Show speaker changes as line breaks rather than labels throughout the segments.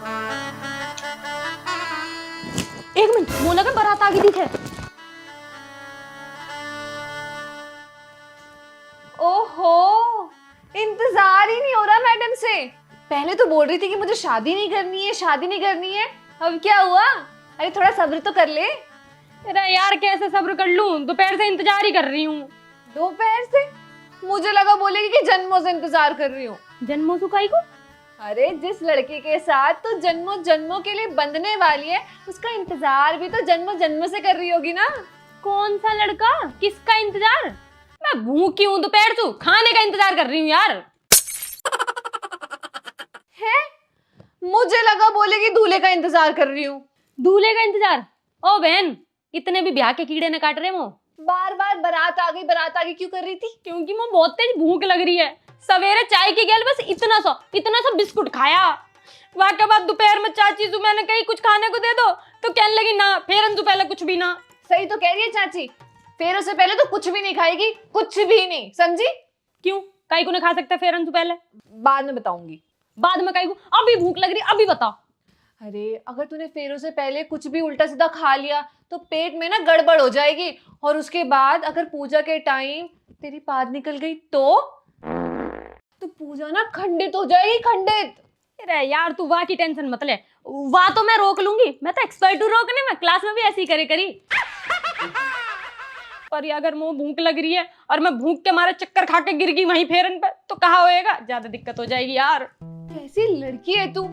एक मिनट, मोना का बारात आ गई थी थे। ओहो, इंतजार ही नहीं हो रहा मैडम से। पहले तो बोल रही थी कि मुझे शादी नहीं करनी है, शादी नहीं करनी है। अब क्या हुआ? अरे थोड़ा सब्र तो कर ले।
अरे यार कैसे सब्र कर लूं, दोपहर से इंतजार ही कर रही हूँ।
दोपहर से? मुझे लगा बोलेगी कि जन्मों से इंतजार कर रही हूँ।
जन्मों सुखाई को?
अरे जिस लड़के के साथ तो जन्मों जन्मों के लिए बंधने वाली है, उसका इंतजार भी तो जन्मों जन्मों से कर रही होगी ना।
कौन सा लड़का, किसका इंतजार? मैं भूखी हूँ, दोपहर से खाने का इंतजार कर रही हूँ यार।
है? मुझे लगा बोलेगी दूल्हे का इंतजार कर रही हूँ।
दूल्हे का इंतजार? ओ बहन, इतने भी ब्याह के कीड़े न काट रहे वो।
बार बार बारात आ गई क्यों कर रही थी?
क्योंकि वो बहुत तेज भूख लग रही है। सवेरे चाय की गैल बस इतना सा बिस्कुट खाया। वाके बाद दोपहर में चाची से मैंने कही कुछ खाने को दे दो, तो कहने लगी ना, फेरन से पहले कुछ भी ना।
सही तो कह रही है चाची, फेरों से पहले तो कुछ भी नहीं खाएगी, कुछ भी नहीं, समझी?
क्यों, काई को नहीं खा सकता फेरन से पहले?
बाद में बताऊंगी।
बाद में काई को? अभी भूख लग रही, अभी बता।
अरे अगर तूने फेरों से पहले कुछ भी उल्टा सीधा खा लिया तो पेट में ना गड़बड़ हो जाएगी, और उसके बाद अगर पूजा के टाइम तेरी पाद निकल गई तो पूजा ना खंडित हो जाएगी, खंडित।
अरे यार तू वाह की टेंशन मत ले, वाह तो मैं रोक लूंगी, मैं तो एक्सपर्ट हूँ रोकने में, क्लास में भी ऐसी करे करी। पर अगर मुंह भूख लग रही है और मैं भूख के मारे चक्कर खा के गिर गई वहीं फेरन पे, तो कहाँ होएगा, ज्यादा दिक्कत हो जाएगी यार।
कैसी लड़की है तू।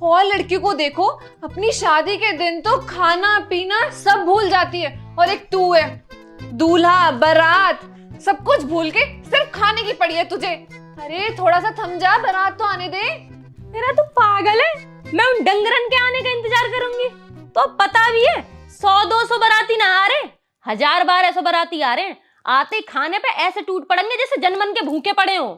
और लड़की को देखो, अपनी शादी के दिन तो खाना पीना सब भूल जाती है, और एक तू है, दूल्हा बारात सब कुछ भूल के सिर्फ खाने की पड़ी है तुझे। अरे थोड़ा सा थम जा, बारात तो आने दे।
मेरा तू पागल है? मैं उन डंगरन के आने का इंतजार करूंगी? तो पता भी है 100-200 बाराती ना आ रहे, 1000-1200 बाराती आ रहे हैं। आते खाने पे ऐसे टूट पड़ेंगे जैसे जनमन के भूखे पड़े हो।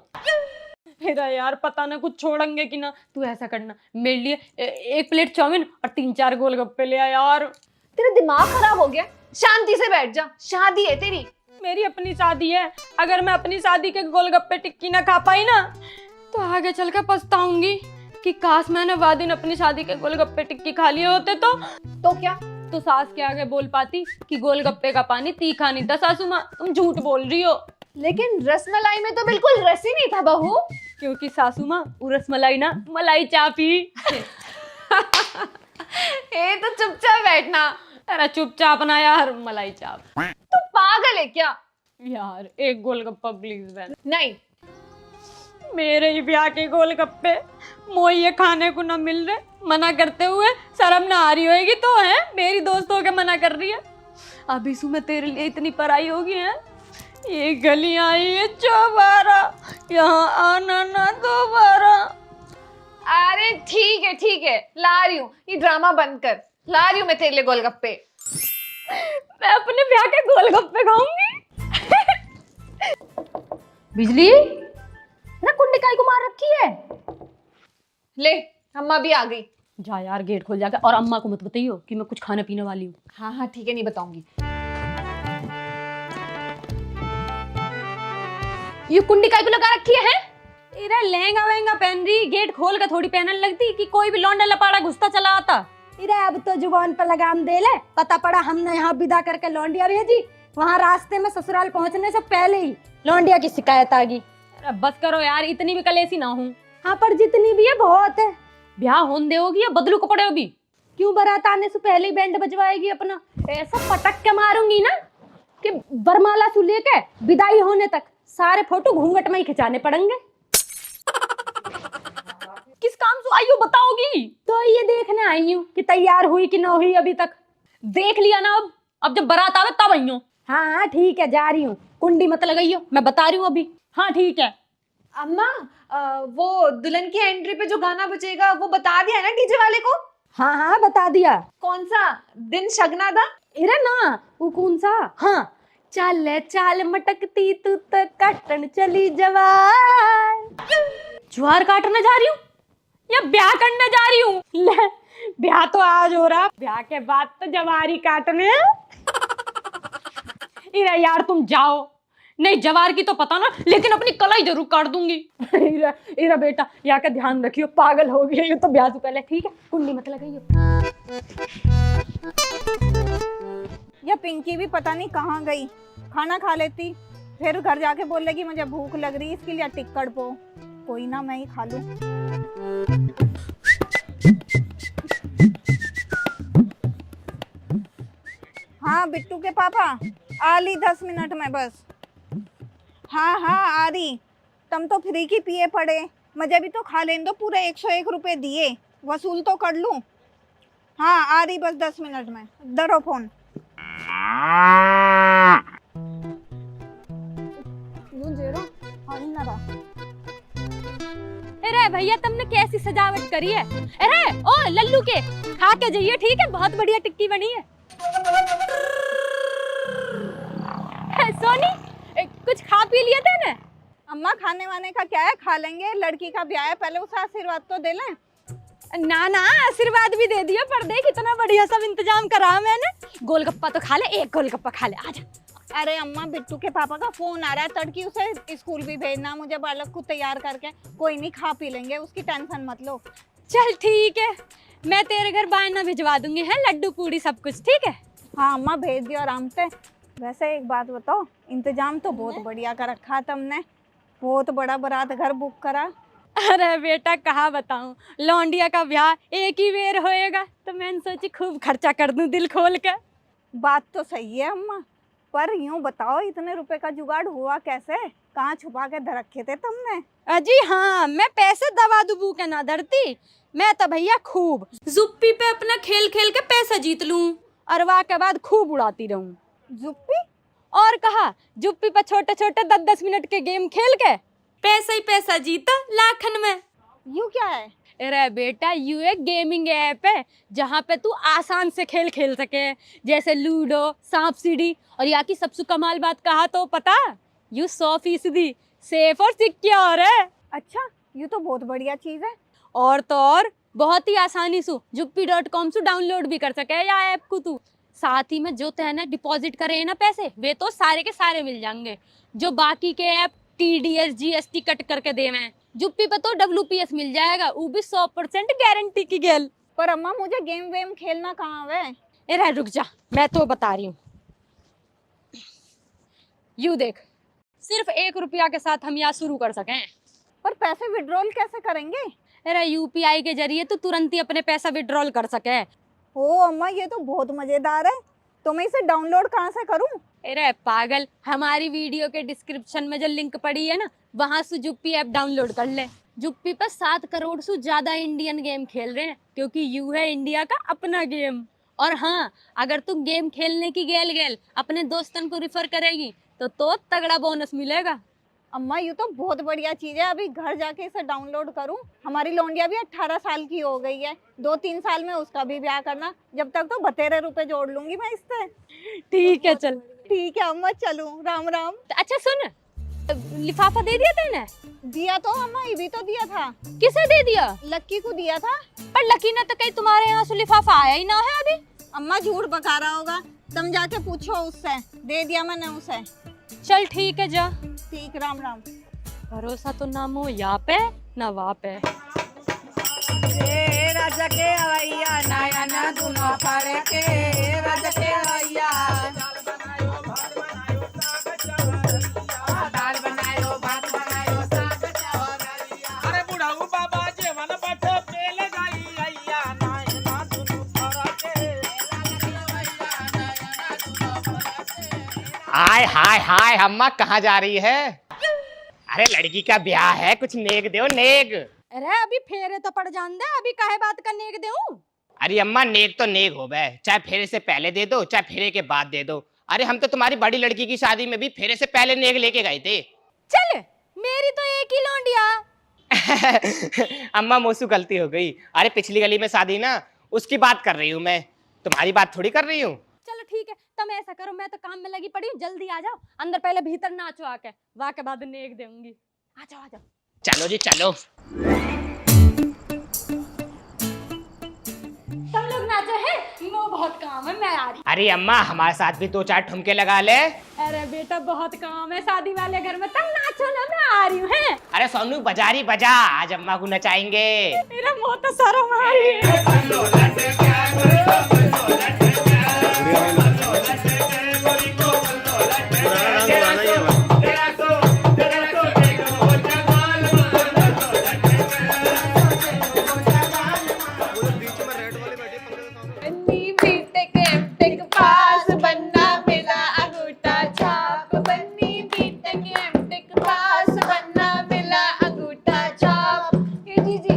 मेरा यार पता ना कुछ छोड़ेंगे कि ना। तू ऐसा करना, मेरे लिए एक प्लेट चाउमीन और 3-4 गोलगप्पे ले आ यार।
तेरा दिमाग खराब हो गया, शांति से बैठ जा, शादी है तेरी।
मेरी अपनी शादी है, अगर मैं अपनी शादी के गोलगप्पे टिक्की ना खा पाई ना, तो आगे चल के पछताऊंगी कि काश मैंने वह दिन अपनी शादी के गोलगप्पे टिक्की खा लिए होते। तो
क्या?
तो सास के आगे बोल पाती कि गोलगप्पे का पानी तीखा नहीं था। सासू माँ तुम झूठ बोल रही हो।
लेकिन रसमलाई में तो बिल्कुल रस ही नहीं था बहू।
क्योंकि सासू माँ वो रसमलाई ना मलाई चापी।
ए तो चुपचाप बैठना।
अरे चुपचाप ना यार, मलाई चाप।
तू पागल है क्या?
यार एक गोलगप्पा प्लीज बहन।
नहीं,
मेरे ही ब्याह के गोलगप्पे मोई ये खाने को ना मिल रहे, मना करते हुए शर्म ना आ रही होगी तो है, मेरी दोस्त होके मना कर रही है। अभी सुबह तेरे लिए इतनी पराई होगी है, ये गली आई है चौबारा, यहाँ आना ना दोबारा।
अरे ठीक है, ला रही हूँ, ये ड्रामा बंद कर, ला रही हूँ मैं तेरे लिए गोलगप्पे।
मैं अपने ब्याह के गोलगप्पे खाऊंगी। बिजली ना कुंडी काई को मार रखी है।
ले, अम्मा भी आ गई।
जा यार गेट खोल जाकर, और अम्मा को मत बताइयो कि मैं कुछ खाने पीने वाली हूँ।
हाँ ठीक है, नहीं बताऊंगी।
ये कुंडी काई को लगा रखी है? इरे लहंगा वहंगा पहन रही, गेट खोल के थोड़ी पहनने लगती कि कोई भी लौंडा लपाड़ा घुसता चला आता।
इरे अब तो जुबान पर लगाम दे ले, पता पड़ा हमने यहाँ विदा करके लौंडिया भेजी, वहाँ रास्ते में ससुराल पहुँचने से पहले ही लौंडिया की शिकायत आ गई।
बस करो यार, इतनी भी कलेसी ना हूँ।
हाँ पर जितनी भी है बहुत है।
ब्याह होने दोगी या बदलू कपड़े भी?
क्यों बारात आने से पहले ही बैंड बजवाएगी अपना?
ऐसा पटक के मारूंगी ना
कि बरमाला से लेके विदाई होने तक सारे फोटो घूंघट में ही खिंचाने पड़ेंगे।
किस काम से आई हो बताओगी?
तो ये देखने आई हूँ कि तैयार हुई कि ना हुई अभी तक।
देख लिया ना, अब जब बारात आवे तब आई हूँ।
हाँ ठीक है, जा रही हूँ, कुंडी मत लगाइयो, मैं बता रही हूँ अभी।
हाँ ठीक है।
अम्मा, वो दुल्हन की एंट्री पे जो गाना बजेगा वो बता दिया ना डीजे वाले को?
हाँ बता दिया।
कौन सा दिन शगना था?
इरे ना, वो कौन सा? हाँ, चाल मटकती तू तो काटन चली जवार।
ज्वार काटने जा रही हूँ या ब्याह करने जा रही हूँ?
ले, ब्याह तो आज हो रहा, ब्याह के बाद तो जवारी काटने।
इरे यार तुम जाओ, नहीं जवार की तो पता ना, लेकिन अपनी कलाई जरूर काट दूंगी।
इरा बेटा यहाँ का ध्यान रखियो, पागल हो गई तो ब्याह से पहले, ठीक है? कुंडली मत लगाइयो।
या पिंकी भी पता नहीं कहाँ गई, खाना खा लेती फिर घर जाके बोल लेगी मुझे भूख लग रही, इसके लिए टिक्कड़ पो। कोई ना, मैं ही खा लूं। हाँ बिट्टू के पापा, आ ली 10 मिनट में बस। हाँ हाँ आ रही। तुम तो फ्री की पिए पड़े, मुझे भी तो खा लेने दो, पूरे 101 रुपए दिए, वसूल तो कर लूं। हाँ आ रही बस 10 मिनट में, धरो फोन।
अरे भैया तुमने कैसी सजावट करी है? अरे ओ लल्लू के खा के जाइए, ठीक है? बहुत बढ़िया टिक्की बनी है। सोनी कुछ खा पी लिया था ना?
अम्मा खाने वाने का क्या है, खा लेंगे, लड़की का ब्याह है, पहले उसे आशीर्वाद तो दे लें।
ना ना आशीर्वाद भी दे दिया, पर देख इतना बढ़िया सब इंतजाम करा मैंने। गोलगप्पा तो खा ले, एक गोलगप्पा खा ले, आजा।
अरे अम्मा बिट्टू के पापा का फोन आ रहा है, तड़की उसे स्कूल भी भेजना, मुझे बालक को तैयार करके। कोई नहीं, खा पी लेंगे, उसकी टेंशन मत लो।
चल ठीक है, मैं तेरे घर बायना भिजवा दूंगी, है लड्डू पूड़ी सब कुछ, ठीक है?
हाँ अम्मा भेज दियो आराम से। वैसे एक बात बताओ, इंतजाम तो बहुत बढ़िया कर रखा तुमने, बहुत बड़ा बारात घर बुक करा।
अरे बेटा कहा बताऊं, लौंडिया का ब्याह एक ही बेर होएगा, तो मैंने सोची खूब खर्चा कर दूं दिल खोल के।
बात तो सही है अम्मा, पर यूं बताओ इतने रुपए का जुगाड़ हुआ कैसे, कहाँ छुपा के धर रखे थे तुमने?
अजी हाँ, मैं पैसे दबा दुबू के ना धरती, मैं तो भैया खूब जुप्पी पे अपना खेल खेल के पैसा जीत लूं, और वाह के बाद खूब उड़ाती रहूं।
जुप्पी?
और कहा जुप्पी पे छोटे छोटे 10-10 मिनट के गेम खेल के पैसा ही पैसा जीता लाखन में।
यू क्या है?
अरे बेटा यू एक गेमिंग ऐप है जहाँ पे तू आसान से खेल खेल सके, जैसे लूडो, सांप सीढ़ी, और यहाँ की सबसे कमाल बात कहा तो पता, यू 100% सेफ और सिक्योर है।
अच्छा, यू तो बहुत बढ़िया चीज है।
और तो और बहुत ही आसानी से juppie.com से डाउनलोड भी कर सके या ऐप को तू। साथ ही में जो तेने डिपॉजिट करे ना पैसे, वे तो सारे के सारे मिल जाएंगे, जो बाकी के ऐप TDS GST कट करके दे में। जुप्पी पे तो WPS मिल जाएगा, वो भी 100% गारंटी की गेल।
पर अम्मा मुझे गेम वेम खेलना कहाँ है?
अरे रुक जा, मैं तो बता रही हूँ। यू देख, सिर्फ 1 रुपया के साथ हम यहाँ शुरू कर सकें।
पर पैसे विड्रॉल कैसे करेंगे?
अरे UPI के जरिए तो तुरंत ही अपने पैसा विड्रॉल कर सके।
ओ अम्मा ये तो बहुत मजेदार है, तो मैं इसे डाउनलोड कहाँ से करूँ?
अरे पागल, हमारी वीडियो के डिस्क्रिप्शन में जो लिंक पड़ी है ना, वहां से जुप्पी ऐप डाउनलोड कर ले। जुप्पी पर 7 करोड़ से ज्यादा इंडियन गेम खेल रहे हैं, क्योंकि यू है इंडिया का अपना गेम। और हाँ, अगर तू गेम खेलने की गेल अपने दोस्तन को रिफर करेगी तो तगड़ा बोनस मिलेगा।
अम्मा ये तो बहुत बढ़िया चीज है, अभी घर जाके इसे डाउनलोड करूं। हमारी लौंडिया भी 18 साल की हो गई है, 2-3 साल में उसका भी ब्याह करना, जब तक तो बतेरे रुपए जोड़ लूंगी मैं इससे।
ठीक है चल।
ठीक है अम्मा, चलूं, राम राम।
अच्छा सुन, लिफाफा दे दिया तेने?
दिया तो अम्मा, ये भी तो दिया था।
किसे दे दिया?
लक्की को दिया था।
पर लकी ने तो कहीं तुम्हारे यहाँ से लिफाफा आया ही ना है अभी।
अम्मा झूठ बका रहा होगा, तुम जाके पूछो उससे, दे दिया मैंने उसे।
चल ठीक है जा।
ठीक, राम राम।
भरोसा तो ना मो यहाँ पे ना वहाँ पे।
राजा के अवैया नया ना दुनो पारे के राजा के अवैया दाल बनायो भात बनायो साग चवरैया। अरे बुढ़ाऊ बाबा जेवन बैठे पेले गई अय्या नया ना दुनो पारे के
हाय हाय हाय, अम्मा कहाँ जा रही है? अरे लड़की का ब्याह है, कुछ नेक दो नेक।
अरे अभी फेरे तो पड़ जान दे, अभी काहे बात करने के देऊं?
अरे अम्मा नेक तो नेक हो बे, चाहे फेरे से पहले दे दो चाहे फेरे के बाद दे दो। अरे हम तो तुम्हारी बड़ी लड़की की शादी में भी फेरे से पहले नेक लेके गए थे।
चल मेरी तो एक ही लौंडिया।
अम्मा मोसू गलती हो गई, अरे पिछली गली में शादी ना, उसकी बात कर रही हूँ मैं, तुम्हारी बात थोड़ी कर रही हूँ।
चलो ठीक है, तुम ऐसा करो, मैं तो काम में लगी पड़ी हूँ, जल्दी आ जाओ अंदर, पहले भीतर नाचो आके, वाह के बाद नेक दूंगी। आ जाओ आ जाओ।
चलो जी चलो।
तुम लोग नाचो है, वो बहुत काम है, मैं आ रही।
अरे अम्मा हमारे साथ भी 2-4 ठुमके लगा ले।
अरे बेटा बहुत काम है शादी वाले घर में, तब नाचो ना, मैं आ रही हूँ। है
अरे सोनू बजारी बजा, आज अम्मा को नचाएंगे।
मेरा मुंह तो शर्म आ रही है।
बन्नी बीटेक एमटेक पास, बनना मिला अंगूठा छाप। बन्नी बीटेक एमटेक पास, बनना मिला अंगूठा छाप। ये जी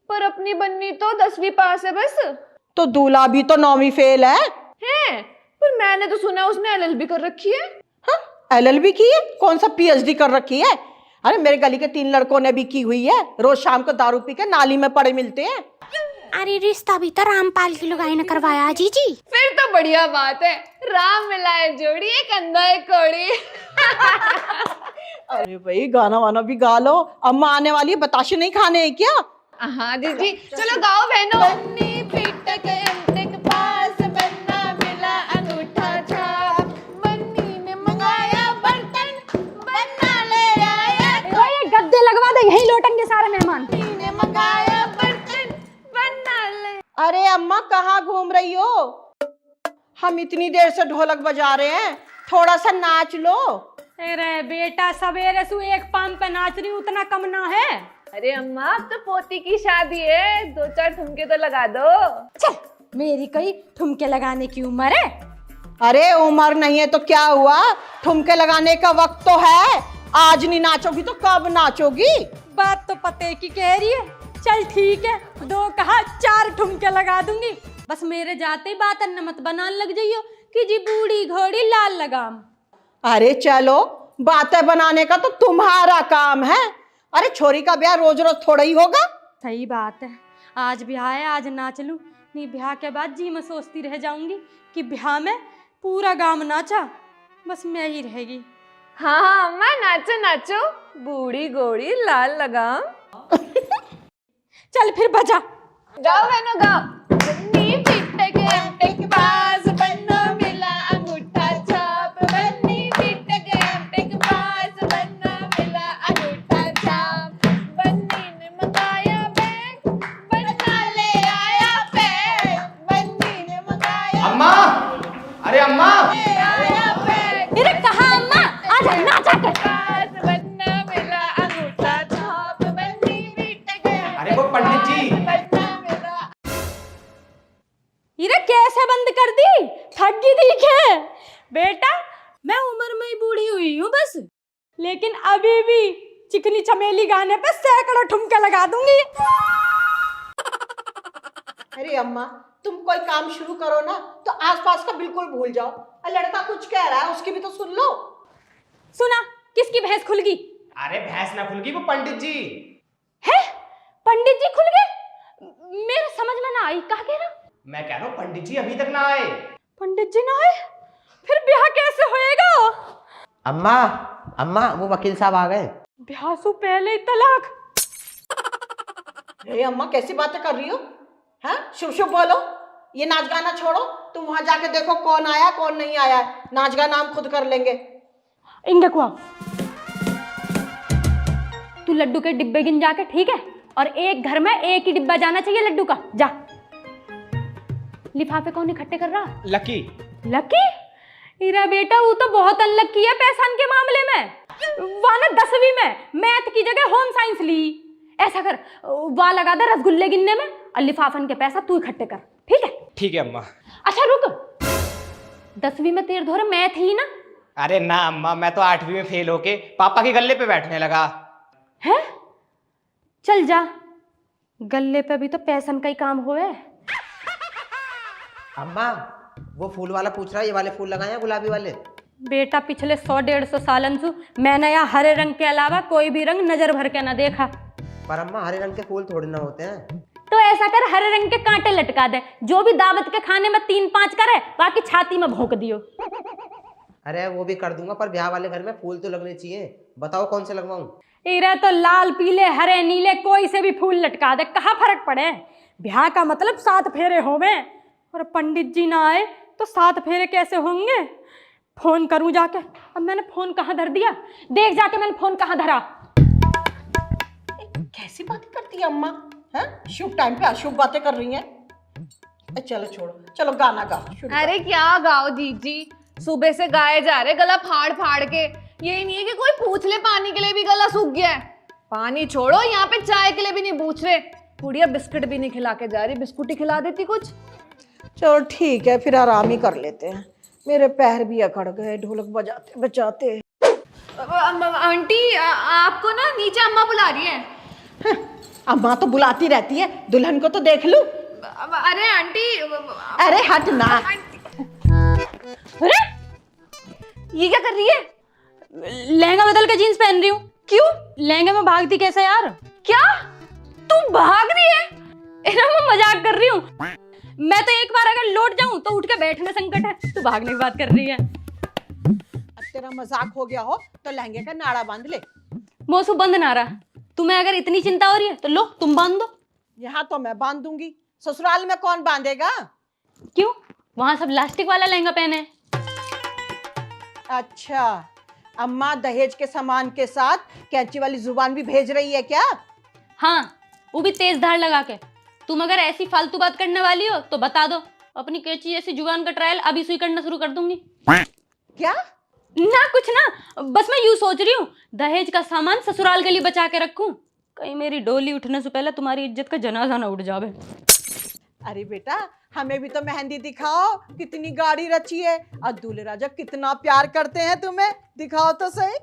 पर अपनी बन्नी तो 10वीं पास है बस।
तो दूल्हा भी तो 9वीं फेल है।
है पर मैंने तो सुना उसने एलएलबी कर रखी है।
हाँ, एलएलबी की है? कौन सा पीएचडी कर रखी है? अरे मेरे गली के 3 लड़कों ने भी की हुई है, रोज शाम को दारू पी के नाली में पड़े मिलते हैं।
अरे रिश्ता भी तो रामपाल की लुगाई ने करवाया जीजी।
फिर तो बढ़िया बात है, राम मिलाए जोड़ी, एक अंधा एक कौड़ी।
अरे भाई गाना वाना भी गा लो, अम्मा आने वाली है, बताशे नहीं खाने हैं क्या?
हाँ दीदी चलो गाओ बहनों। बन्नी बीटेक एमटेक पास, बनना मिला अंगूठा छाप। बन्नी ने मंगाया बर्तन, बनना ले आया।
ये गद्दे लगवा दे, यही लौटेंगे सारे मेहमान।
बन्नी ने मंगाया बर्तन, बनना ले।
अरे अम्मा कहाँ घूम रही हो? हम इतनी देर से ढोलक बजा रहे हैं, थोड़ा सा नाच लो।
अरे बेटा सवेरे से एक पाम पे नाच रही हूँ, उतना कम ना है।
अरे अम्मा अब तो पोती की शादी है, 2-4 ठुमके तो लगा दो।
चल मेरी कोई ठुमके लगाने की उम्र है?
अरे उम्र नहीं है तो क्या हुआ, ठुमके लगाने का वक्त तो है। आज नहीं नाचोगी तो कब नाचोगी?
बात तो पते की कह रही है। चल ठीक है, 2 कहा 4 ठुमके लगा दूंगी। बस मेरे जाते ही बात अन्न मत बनाने लग जाइयो कि जी बूढ़ी घोड़ी लाल लगाम।
अरे चलो, बातें बनाने का तो तुम्हारा काम है। अरे छोरी का ब्याह रोज रोज थोड़ा ही होगा।
सही बात है, आज ब्याह है, आज नाच लूं, नहीं ब्याह के बाद जी मैं सोचती रह जाऊंगी कि ब्याह में पूरा गांव नाचा, बस मैं ही रहेगी।
हाँ हाँ अम्मा नाचो नाचो, बूढ़ी घोड़ी लाल लगाम।
चल फिर बजा।
गाओ बहनों गाओ। बन्नी बीटेक एमटेक पास, बनना मिला अंगूठा छाप। बन्नी बीटेक एमटेक पास, बनना मिला अंगूठा छाप। बन्नी ने मंगाया बैग, बनना ले आया बैग। बन्नी ने मंगाया
अम्मा, अरे अम्मा,
ले आया बैग।
अरे कहा अम्मा, आज नाचा कर।
पास, बनना मिला अंगूठा छाप। बन्नी बीटेक
अरे वो पंडित जी।
इरे कैसे बंद कर दी, ठगी दिखे। बेटा मैं उम्र में ही बूढ़ी हुई हूँ बस, लेकिन अभी भी चिकनी चमेली गाने पे सैकड़ों ठुमके लगा दूंगी।
अरे अम्मा तुम कोई काम शुरू करो ना तो आसपास का बिल्कुल भूल जाओ। लड़का कुछ कह रहा है उसकी भी तो सुन लो।
सुना किसकी भैंस खुल गई?
अरे भैंस ना खुल गई, वो पंडित जी
है पंडित जी खुल गए? मेरे समझ में ना आई, कहा कह रहा?
मैं कह रहा हूँ पंडित जी अभी तक ना आए।
पंडित जी ना आए, फिर ब्याह कैसे होएगा?
अम्मा अम्मा वो वकील साहब आ गए।
ब्याह से पहले ही तलाक?
अरे अम्मा कैसी बातें कर रही हो? हाँ शुभ शुभ बोलो, ये नाच गाना छोड़ो, तुम वहां जाके देखो कौन आया कौन नहीं आया। नाच गाना हम खुद कर लेंगे।
इंगे को तू लड्डू के डिब्बे गिन जाके, ठीक है? और एक घर में एक ही डिब्बा जाना चाहिए लड्डू का। जा। लिफाफे कौन इकट्ठे कर रहा?
लकी।
लकी? इरा बेटा वो तो बहुत अनलकी है पैसान के मामले में। वाने 10वीं में मैथ की जगह होम साइंस ली। ऐसा कर, वहाँ लगा दे रसगुल्ले गिनने में और लिफाफन के पैसा तू इकट्ठे कर, ठीक है?
ठीक है अम्मा।
अच्छा रुक, 10वीं में तेरे धोरे मैथ ही ना?
अरे ना अम्मा, मैं तो 8वीं में फेल होके पापा के गले पे बैठने लगा।
है? चल जा, गले पे भी तो पैसन का ही काम होए।
अम्मा वो फूल वाला पूछ रहा है, ये वाले फूल लगाए हैं गुलाबी वाले?
बेटा पिछले 100-150 सालन से मैंने यहाँ हरे रंग के अलावा कोई भी रंग नजर भर के ना देखा।
पर अम्मा हरे रंग के फूल थोड़े ना होते हैं।
तो ऐसा कर, हरे रंग के कांटे लटका दे, जो भी दावत के खाने में 3-5 करे बाकी छाती में भोंक दियो।
अरे वो भी कर दूंगा, पर ब्याह वाले घर में फूल तो लगने चाहिए। बताओ कौन से लगवाऊं?
इरे तो लाल पीले हरे नीले कोई से भी फूल लटका दे, कहाँ फर्क पड़े। ब्याह का मतलब 7 फेरे होवे, और पंडित जी ना आए तो 7 फेरे कैसे होंगे? फोन करूं जाके। अब मैंने फोन कहाँ धर दिया, देख जाके मैंने फोन कहाँ धरा।
कैसी बातें करती है अम्मा, हैं? शुभ टाइम पे अशुभ बातें कर रही हैं। चलो छोड़ो, चलो गाना गाओ, शुरू करो।
अरे क्या गाओ जीजी, सुबह से गाए जा रहे गला फाड़ फाड़ के। ये नहीं है कि कोई पूछ ले, पानी के लिए भी गला सूख गया है। पानी छोड़ो, यहाँ पे चाय के लिए भी नहीं पूछ रहे। गुड़िया बिस्किट भी नहीं खिला के जा रही, बिस्कुट ही खिला देती कुछ।
चलो ठीक है, फिर आराम ही कर लेते हैं। मेरे पैर भी अकड़ गए ढोलक बजाते बजाते।
आंटी आपको ना नीचे अम्मा बुला रही है।
अम्मा तो बुलाती रहती है, दुल्हन को तो देख लूं।
अरे आंटी,
अरे हट ना।
अरे
ये क्या कर रही है?
लहंगा बदल के जीन्स पहन रही हूँ।
क्यों?
लहंगे में भागती कैसे यार?
क्या तू भाग रही है?
मैं मजाक कर रही हूँ। मैं तो एक बार अगर लौट जाऊं तो उठ के बैठने संकट है, तू भागने की बात कर रही है।
अब तेरा मजाक हो गया हो तो लहंगे का नाड़ा बांध ले।
मोसू बंद ना रहा, तुम्हें अगर इतनी चिंता हो रही है तो लो तुम बांध दो।
यहाँ तो मैं बांध दूंगी, ससुराल में कौन बांधेगा?
क्यों, वहां सब लास्टिक वाला लहंगा पहने हैं।
अच्छा, अम्मा दहेज के सामान के साथ कैंची वाली जुबान भी भेज रही है क्या?
हाँ, वो भी तेज धार लगा के। तुम अगर ऐसी फालतू बात करने वाली हो तो बता दो, अपनी कैंची जैसी जुबान का ट्रायल अभी से ही करना शुरू कर दूंगी।
क्या?
ना कुछ ना, बस मैं यूं सोच रही हूँ दहेज का सामान ससुराल के लिए बचा के रखूं, कहीं मेरी डोली उठने से पहले तुम्हारी इज्जत का जनाजा ना उठ जावे।
अरे बेटा, हमें भी तो मेहंदी दिखाओ, कितनी गाड़ी रची है और दूल्हे राजा कितना प्यार करते हैं तुम्हें, दिखाओ तो सही।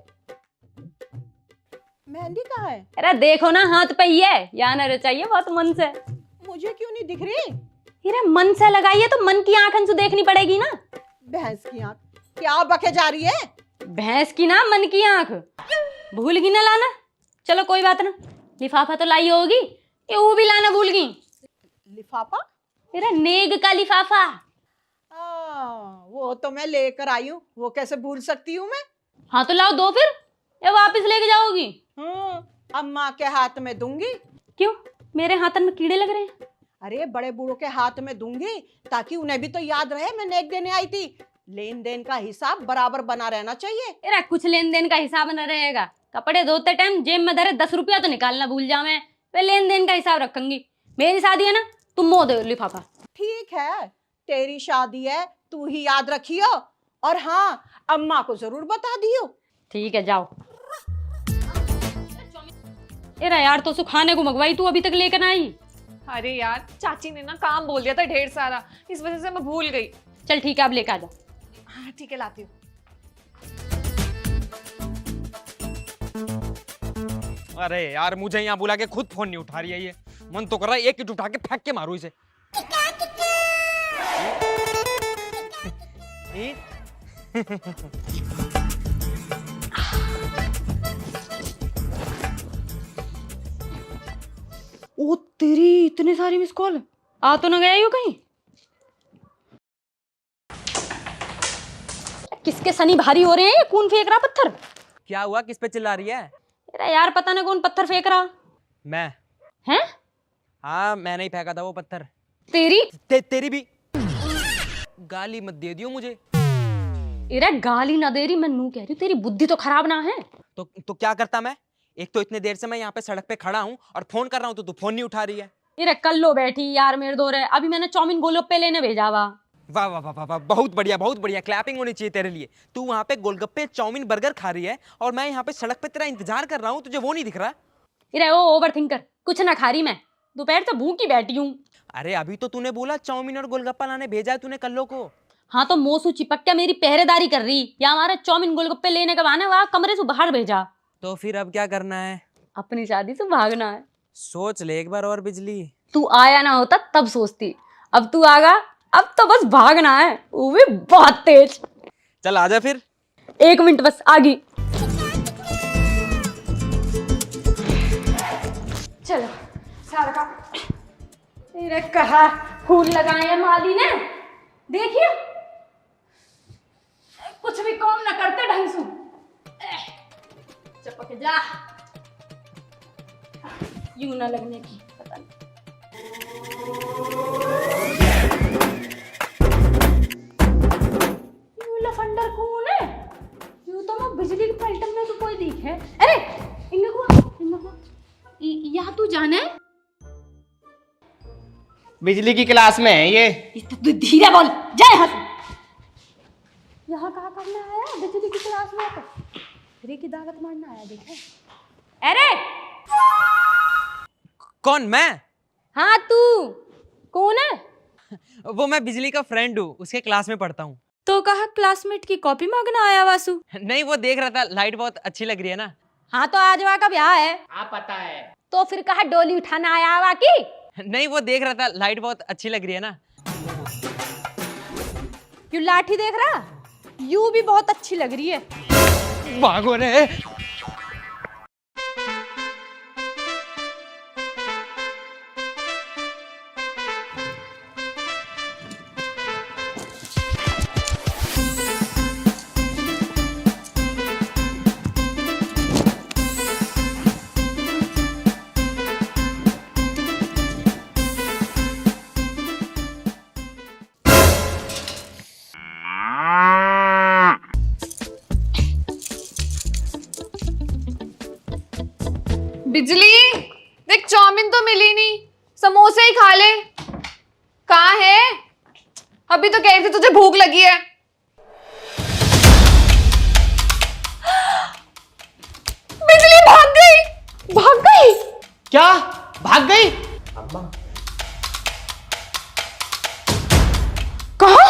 मेहंदी कहाँ है?
अरे देखो ना, हाथ पे ही है, या ना रचाइए बहुत मन से।
मुझे क्यों नहीं दिख रही?
अरे मन से लगाइए तो मन की आंख से देखनी पड़ेगी ना।
भैंस की आंख क्या बके जा रही है?
भैंस की ना, मन की आंख। भूल गई ना लाना? चलो कोई बात ना, लिफाफा तो लाई होगी, ये वो भी लाना भूल गई।
लिफाफा?
तेरा नेग का लिफाफा।
वो तो मैं लेकर आई हूँ, वो कैसे भूल सकती हूँ मैं?
हाँ तो लाओ, दो फिर, या वापस लेके जाओगी?
अम्मा के हाथ में दूंगी।
क्यों, मेरे हाथन में कीड़े लग रहे हैं?
अरे बड़े बूढ़ों के हाथ में दूंगी ताकि उन्हें भी तो याद रहे मैं नेक देने आई थी। लेन देन का हिसाब बराबर बना रहना चाहिए।
तेरा कुछ लेन देन का हिसाब न रहेगा। कपड़े धोते टाइम जेब में धरे 10 रुपया तो निकालना भूल जाओ, मैं लेन देन का हिसाब रखूंगी। मेरी शादी है ना, तुम मोह दो लिफाफा।
ठीक है, तेरी शादी है, तू ही याद रखियो, और हाँ, अम्मा को जरूर बता दियो।
ठीक है, जाओ। एरा यार, तो सुखाने को मंगवाई, तू अभी तक लेकर आई?
अरे यार, चाची ने ना काम बोल दिया था ढेर सारा, इस वजह से मैं भूल गई।
चल ठीक है, अब लेकर आ जा।
हाँ ठीक है, लाती हूँ।
अरे यार, मुझे यहाँ बुला के खुद फोन नहीं उठा रही है ये। मन तो कर रहा है एक ईंट उठा के फेंक के मारू इसे।
ओ तेरी, इतनी सारी मिस कॉल, आ तो ना गया यू कहीं? किसके सनी भारी हो रहे हैं? कौन फेंक रहा पत्थर?
क्या हुआ, किस पे चिल्ला रही है?
अरे यार, पता ना कौन पत्थर फेंक रहा।
मैं।
हैं?
हाँ, मैंने ही फेंका था वो पत्थर।
तेरी
तेरी भी गाली मत दे दियो मुझे।
अरे गाली ना दे रही, मैं नू कह रही हूँ, तेरी बुद्धि तो खराब ना है?
तो क्या करता मैं? एक तो इतने देर से मैं यहाँ पे सड़क पे खड़ा हूँ और फोन कर रहा हूँ तो तू फोन नहीं उठा रही है।
अरे कल लो बैठी यार, मेरे दो रहे, अभी मैंने चाउमीन गोलगप्पे लेने भेजा हुआ।
वाह वाह वाह वाह, बहुत बढ़िया बहुत बढ़िया, क्लैपिंग होनी चाहिए तेरे लिए। तू वहाँ पे गोलगप्पे चाउमीन बर्गर खा रही है और मैं यहाँ पे सड़क पे तेरा इंतजार कर रहा हूँ, तुझे वो नहीं दिख रहा?
अरे ओ ओवर थिंकर, कुछ ना खा रही मैं, दोपहर से भूखी बैठी हूँ।
अरे अभी तो तूने बोला चाउमीन और गोलगप्पा लाने भेजा है तूने कल्लो को।
हाँ तो मोसू चिपक के मेरी पहरेदारी कर रही, या हमारे चाउमीन गोलगप्पे लेने का बहाना वहाँ कमरे से बाहर भेजा।
तो फिर अब क्या करना है?
अपनी शादी से भागना है।
सोच ले एक बार और बिजली।
तू आया ना होता तब सोचती, अब तू आ गया, अब तो बस भागना है, वो भी बहुत तेज।
चल आजा फिर।
1 मिनट बस, आ गई। चलो सारा काम। अरे कहा फूल लगाए हैं माली ने, देखिए कुछ भी काम न करते ढंग से। चपक जा, यूं ना लगने की, पता नहीं। लफंडर कौन है?
बिजली की क्लास में है ये।
तू धीरे बोल, जय हंस। यहाँ कहाँ करने आया बिजली की क्लास में? तो फ्री की दावत मारने आया देखे। अरे
कौन? मैं?
हाँ तू कौन है?
वो मैं बिजली का फ्रेंड हूँ, उसके क्लास में पढ़ता हूँ।
तो कहा क्लासमेट की कॉपी मांगना आया वासु?
नहीं, वो देख रहा था लाइट बहुत अच्छी लग रही है ना।
हाँ तो आज वहाँ का ब्याह है।
हाँ पता है।
तो फिर कहा डोली उठाना आया हुआ की?
नहीं, वो देख रहा था लाइट बहुत अच्छी लग रही है ना।
क्यों लाठी देख रहा? यू भी बहुत अच्छी लग रही है।
भागो रे।
बिजली, देख चाउमीन तो मिली नहीं, समोसे ही खा ले। कहाँ है? अभी तो कह रही थी तुझे भूख लगी है। बिजली भाग गई, भाग गई।
क्या भाग गई?
कहा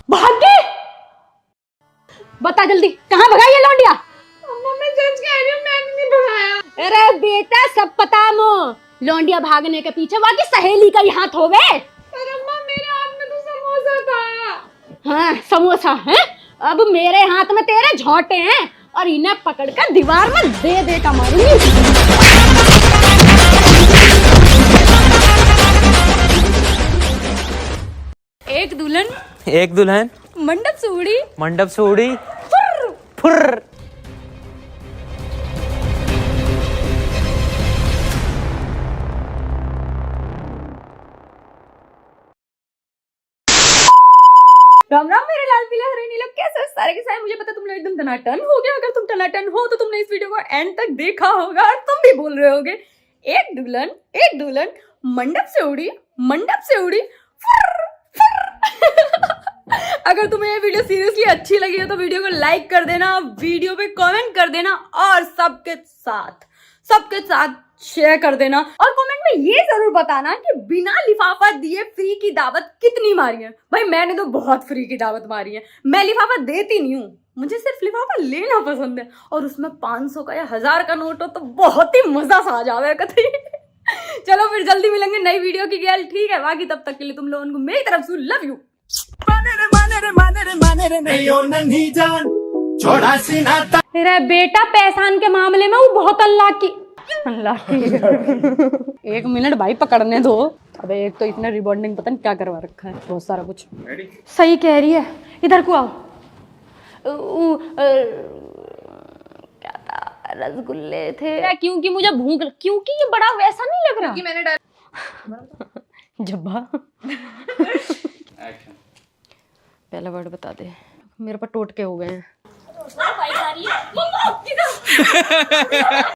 भाग गई? बता जल्दी, कहाँ भगाई है लौंडिया?
अम्मा मैं सच कह रही हूँ, मैंने नहीं भगाया।
अरे बेटा सब पता मो, लौंडिया भागने के पीछे वहाँ की सहेली का ही हाथ हो गए।
पर अम्मा मेरे हाथ में तो समोसा था।
हाँ समोसा है, अब मेरे हाथ में तेरे झोंटे हैं और इन्हें पकड़कर दीवार में दे दे का मारूंगी। एक दुल्हन
एक दुल्हन
मंडप से उड़ी,
मंडप से उड़ी, फुर्र।
राम राम मेरे लाल पीला हरिणी लोग, कैसे हो सारे के सारे? मुझे पता तुम लोग एकदम टनाटन हो गया। अगर तुम टनाटन हो तो तुमने इस वीडियो को एंड तक देखा होगा और तुम भी बोल रहे होगे एक दुल्हन मंडप से उड़ी, मंडप से उड़ी, फुर्र, फुर्र। अगर तुम्हें ये वीडियो सीरियसली अच्छी लगी हो तो वीडियो को लाइक कर देना, वीडियो पे कमेंट कर देना और सबके साथ शेयर कर देना। और कमेंट में ये जरूर बताना कि बिना लिफाफा दिए फ्री की दावत कितनी मारी है। भाई मैंने तो बहुत फ्री की दावत मारी है, मैं लिफाफा देती नहीं हूँ, मुझे सिर्फ लिफाफा लेना पसंद है। और उसमें 500 का या 1000 का नोट हो तो बहुत ही मजा सा आ जावे कतई। चलो फिर जल्दी मिलेंगे नई वीडियो की गैल, ठीक है? बाकी तब तक के लिए तुम लोगों को मेरी तरफ से लव यू। मेरा बेटा पैसान के मामले में वो बहुत अल्लाह की एक मिनट भाई पकड़ने दो। अबे एक तो इतना रिबॉन्डिंग पता नहीं क्या करवा रखा है, बहुत सारा कुछ। सही कह रही है, इधर को आओ। क्या था? रसगुल्ले थे। क्योंकि मुझे भूख, क्योंकि ये बड़ा वैसा नहीं लग रहा कि मैंने जब्बा। पहला वर्ड बता दे, मेरे पर टोटके हो गए हैं।